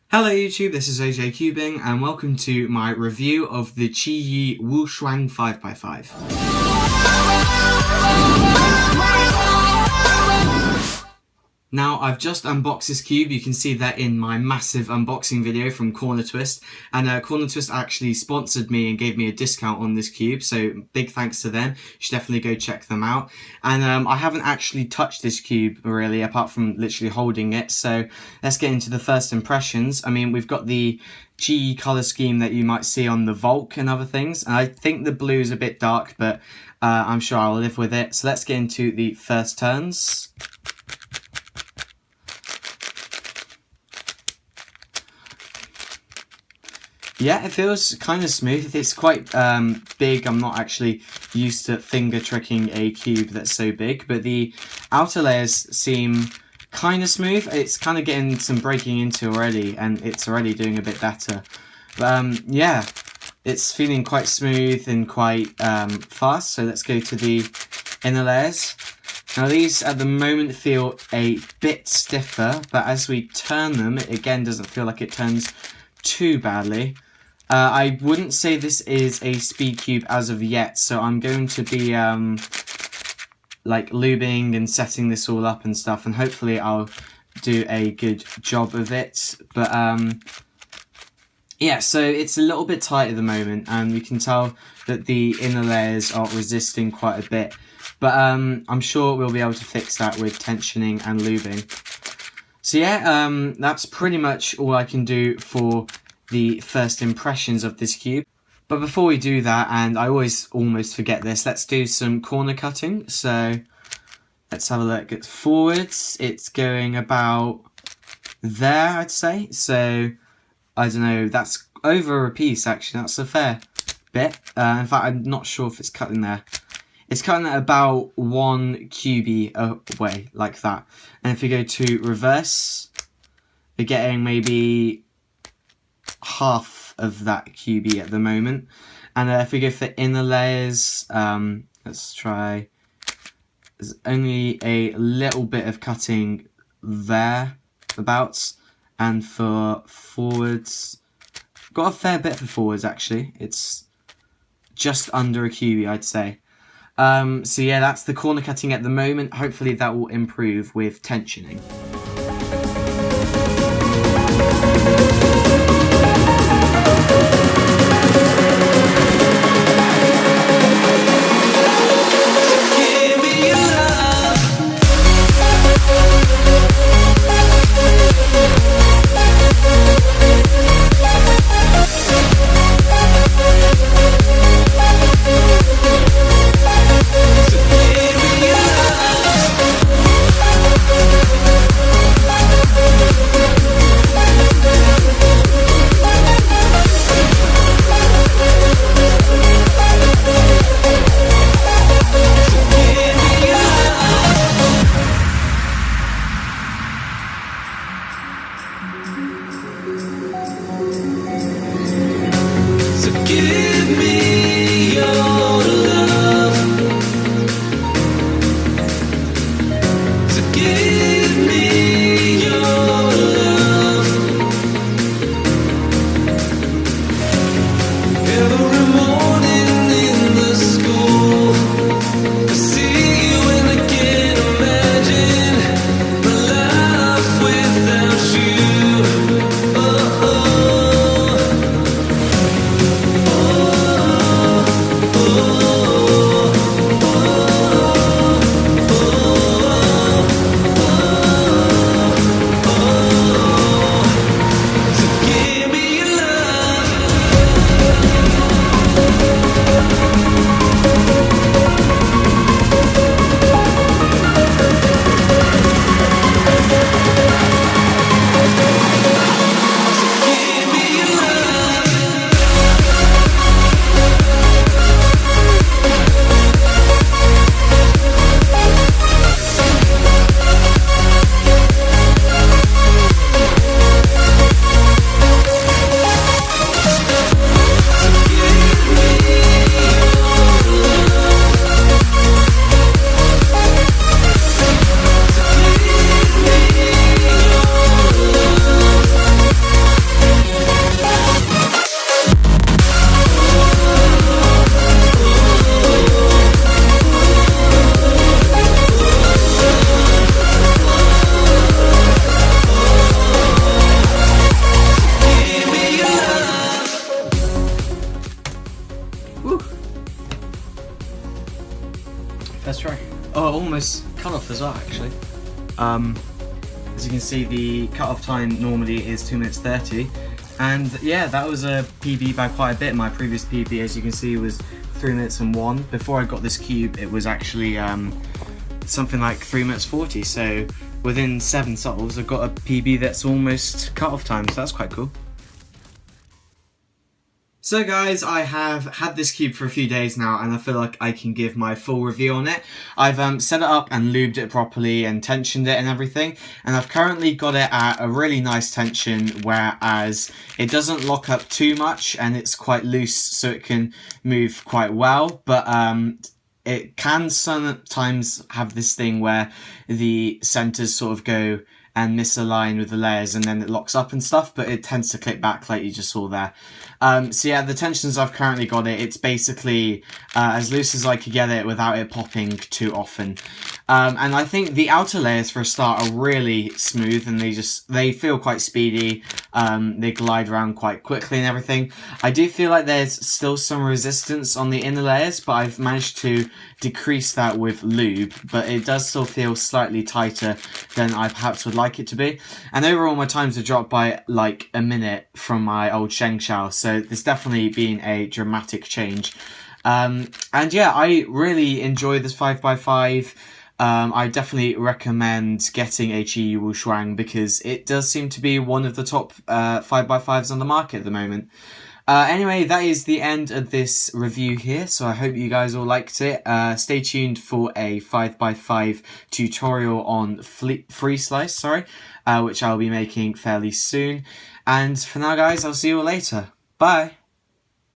Hello YouTube, this is AJ Cubing and welcome to my review of the Qiyi Wushuang 5x5. Now, I've just unboxed this cube. You can see that in my massive unboxing video from Corner Twist. And Corner Twist actually sponsored me and gave me a discount on this cube. So big thanks to them. You should definitely go check them out. And I haven't actually touched this cube really, apart from literally holding it. So let's get into the first impressions. I mean, we've got the Qiyi colour scheme that you might see on the Volk and other things. And I think the blue is a bit dark, but I'm sure I'll live with it. So let's get into the first turns. Yeah, it feels kind of smooth. It's quite big. I'm not actually used to finger tricking a cube that's so big, but the outer layers seem kind of smooth. It's kind of getting some breaking into already, and it's already doing a bit better. Yeah, it's feeling quite smooth and quite fast, so let's go to the inner layers. Now these at the moment feel a bit stiffer, but as we turn them, it again doesn't feel like it turns too badly. I wouldn't say this is a speed cube as of yet, so I'm going to be like lubing and setting this all up and stuff, and hopefully I'll do a good job of it. But yeah, so it's a little bit tight at the moment, and we can tell that the inner layers are resisting quite a bit. But I'm sure we'll be able to fix that with tensioning and lubing. So yeah, that's pretty much all I can do for the first impressions of this cube. But before we do that, and I always almost forget this, let's do some corner cutting. So let's have a look at forwards. It's going about there, I'd say. So I don't know, that's over a piece actually. That's a fair bit. In fact, I'm not sure if it's cutting there. It's cutting at about 1 QB away, like that. And if we go to reverse, we're getting maybe half of that QB at the moment. And if we go for inner layers, let's try. There's only a little bit of cutting there, abouts. And for forwards, got a fair bit for forwards actually. It's just under a QB, I'd say. So yeah, that's the corner cutting at the moment. Hopefully that will improve with tensioning. Oh, almost cut off as well, actually. As you can see, the cut-off time normally is 2 minutes 30. And yeah, that was a PB by quite a bit. My previous PB, as you can see, was 3 minutes and 1. Before I got this cube, it was actually something like 3 minutes 40. So within 7 solves, I've got a PB that's almost cut-off time. So that's quite cool. So guys, I have had this cube for a few days now, and I feel like I can give my full review on it. I've set it up and lubed it properly and tensioned it and everything, and I've currently got it at a really nice tension, whereas it doesn't lock up too much and it's quite loose, so it can move quite well, but it can sometimes have this thing where the centers sort of go and misalign with the layers, and then it locks up and stuff, but it tends to click back like you just saw there. So yeah, the tensions I've currently got it, it's basically as loose as I could get it without it popping too often. And I think the outer layers for a start are really smooth, and they feel quite speedy. They glide around quite quickly and everything. I do feel like there's still some resistance on the inner layers, but I've managed to decrease that with lube, but it does still feel slightly tighter than I perhaps would like it to be. And overall, my times have dropped by like a minute from my old Sheng Shao, so there's definitely been a dramatic change. And yeah, I really enjoy this 5x5. I definitely recommend getting a Qiyi Wushuang because it does seem to be one of the top 5x5s on the market at the moment. Anyway, that is the end of this review here, so I hope you guys all liked it. Stay tuned for a 5x5 tutorial on free slice, which I'll be making fairly soon. And for now, guys, I'll see you all later. Bye!